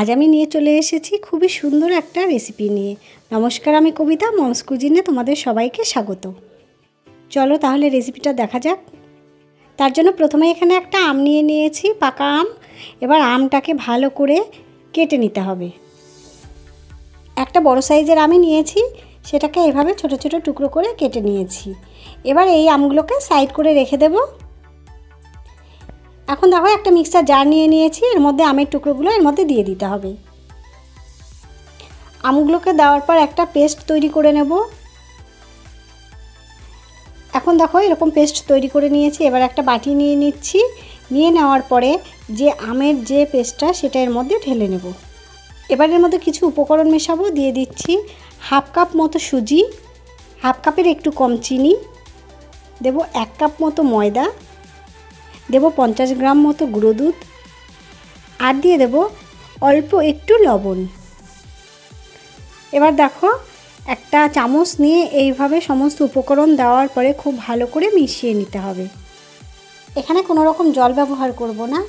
আজ আমি নিয়ে চলে এসেছি খুবই সুন্দর একটা রেসিপি নিয়ে। নমস্কার, আমি কবিতা, মমস কুজিনে তোমাদের সবাইকে স্বাগত। চলো তাহলে রেসিপিটা দেখা যাক। তার জন্য প্রথমে এখানে একটা আম নিয়ে নিয়েছি, পাকা আম। এবার আমটাকে ভালো করে কেটে নিতে হবে। একটা বড় সাইজের আমি নিয়েছি, সেটাকে এভাবে ছোট ছোট টুকরো করে কেটে নিয়েছি। এবার এই আমগুলোকে সাইড করে রেখে দেব। এখন দেখো একটা মিক্সার জার নিয়ে নিয়েছি, এর মধ্যে আমের টুকরোগুলো এর মধ্যে দিয়ে দিতে হবে। আমগুলোকে দেওয়ার পর একটা পেস্ট তৈরি করে নেব। এখন দেখো এরকম পেস্ট তৈরি করে নিয়েছি। এবার একটা বাটি নিয়ে নিচ্ছি। নিয়ে নেওয়ার পরে যে আমের যে পেস্টটা সেটা এর মধ্যে ঢেলে নেব। এবার এর মধ্যে কিছু উপকরণ মেশাবো। দিয়ে দিচ্ছি হাফ কাপ মতো সুজি, হাফ কাপের একটু কম চিনি, দেব 1 কাপ মতো ময়দা, দেব 50 গ্রাম মতো গুঁড়ো দুধ, আর দিয়ে দেব অল্প একটু লবণ। এবার দেখো একটা চামচ নিয়ে এইভাবে সমস্ত উপকরণ দেওয়ার পরে খুব ভালো করে মিশিয়ে নিতে হবে। এখানে কোনো রকম জল ব্যবহার করব না,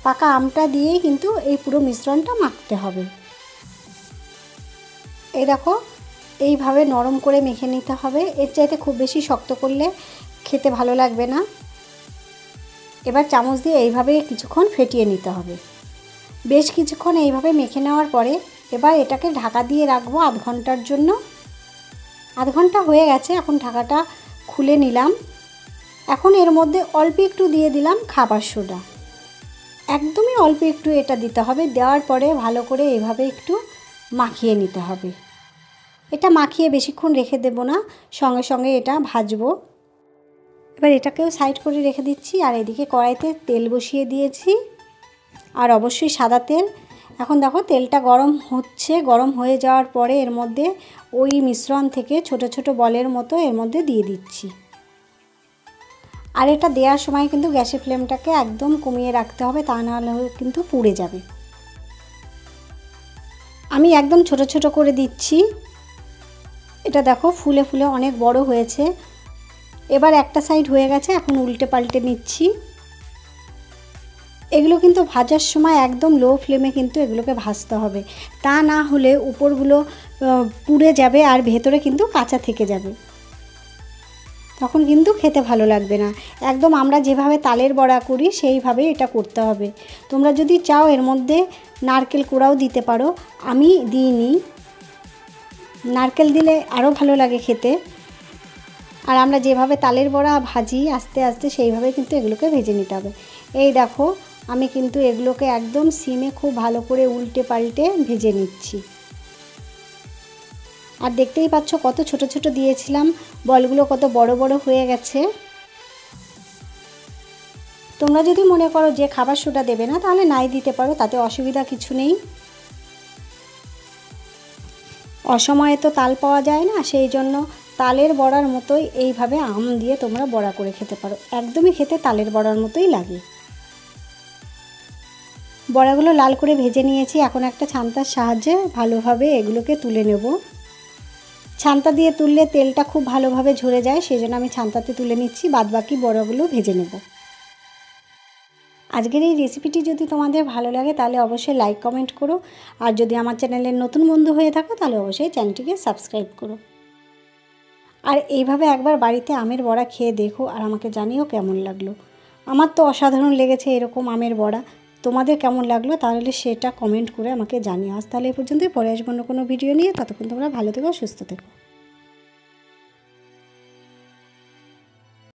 পাকা আমটা দিয়েই কিন্তু এই পুরো মিশ্রণটা মাখতে হবে। এই দেখো এইভাবে নরম করে মেখে নিতে হবে। এর চাইতে খুব বেশি শক্ত করলে খেতে ভালো লাগবে না। এবার চামচ দিয়ে এইভাবে কিছুক্ষণ ফেটিয়ে নিতে হবে। বেশ কিছুক্ষণ এইভাবে মেখে নেওয়ার পরে এবার এটাকে ঢাকা দিয়ে রাখবো আধ ঘন্টার জন্য। আধ ঘন্টা হয়ে গেছে, এখন ঢাকাটা খুলে নিলাম। এখন এর মধ্যে অল্প একটু দিয়ে দিলাম খাবার সোডা, একদমই অল্প একটু এটা দিতে হবে। দেওয়ার পরে ভালো করে এইভাবে একটু মাখিয়ে নিতে হবে। এটা মাখিয়ে বেশিক্ষণ রেখে দেব না, সঙ্গে সঙ্গে এটা ভাজবো। এবার এটাকেও সাইড করে রেখে দিচ্ছি। আর এদিকে কড়াইতে তেল বসিয়ে দিয়েছি, আর অবশ্যই সাদা তেল। এখন দেখো তেলটা গরম হচ্ছে। গরম হয়ে যাওয়ার পরে এর মধ্যে ওই মিশ্রণ থেকে ছোট ছোট বলের মতো এর মধ্যে দিয়ে দিচ্ছি। আর এটা দেওয়ার সময় কিন্তু গ্যাসের ফ্লেমটাকে একদম কমিয়ে রাখতে হবে, তা নাহলে কিন্তু পুড়ে যাবে। আমি একদম ছোট ছোট করে দিচ্ছি। এটা দেখো ফুলে ফুলে অনেক বড় হয়েছে। এবার একটা সাইড হয়ে গেছে, এখন উল্টে পাল্টে নিচ্ছি। এগুলো কিন্তু ভাজার সময় একদম লো ফ্লেমে কিন্তু এগুলোকে ভাজতে হবে, তা না হলে উপরগুলো পুড়ে যাবে আর ভেতরে কিন্তু কাঁচা থেকে যাবে, তখন কিন্তু খেতে ভালো লাগবে না। একদম আমরা যেভাবে তালের বড়া করি সেইভাবে এটা করতে হবে। তোমরা যদি চাও এর মধ্যে নারকেল কোড়াও দিতে পারো, আমি দিইনি। নারকেল দিলে আরও ভালো লাগে খেতে। আর আমরা যেভাবে তালের বড়া ভাজি আস্তে আস্তে সেইভাবে কিন্তু এগুলোকে ভেজে নিতে হবে। এই দেখো আমি কিন্তু এগুলোকে একদম সিমে খুব ভালো করে উল্টে পাল্টে ভেজে নিচ্ছি। আর দেখতেই পাচ্ছ কত ছোট ছোট দিয়েছিলাম, বলগুলো কত বড় বড় হয়ে গেছে। তোমরা যদি মনে করো যে খাবার সোডা দেবে না, তাহলে নাই দিতে পারো, তাতে অসুবিধা কিছু নেই। অসময়ে তো তাল পাওয়া যায় না, সেই জন্য তালের বড়ার মতোই এইভাবে আম দিয়ে তোমরা বড়া করে খেতে পারো। একদমই খেতে তালের বড়ার মতোই লাগে। বড়াগুলো লাল করে ভেজে নিয়েছি। এখন একটা ছান্তার সাহায্যে ভালোভাবে এগুলোকে তুলে নেব। ছান্তা দিয়ে তুললে তেলটা খুব ভালোভাবে ঝরে যায়, সেই জন্য আমি ছান্তাতে তুলে নিচ্ছি। বাদবাকি বড়াগুলো ভেজে নেব। আজকের এই রেসিপিটি যদি তোমাদের ভালো লাগে তাহলে অবশ্যই লাইক কমেন্ট করো। আর যদি আমার চ্যানেলের নতুন বন্ধু হয়ে থাকো তাহলে অবশ্যই চ্যানেলটিকে সাবস্ক্রাইব করো। আর এইভাবে একবার বাড়িতে আমের বড়া খেয়ে দেখো আর আমাকে জানিও কেমন লাগলো। আমার তো অসাধারণ লেগেছে এরকম আমের বড়া। তোমাদের কেমন লাগলো তাহলে সেটা কমেন্ট করে আমাকে জানিও। আজ তাহলে এই পর্যন্তই, পরে আসবো অন্য কোনো ভিডিও নিয়ে। ততক্ষণ তোমরা ভালো থেকো, সুস্থ থেকো।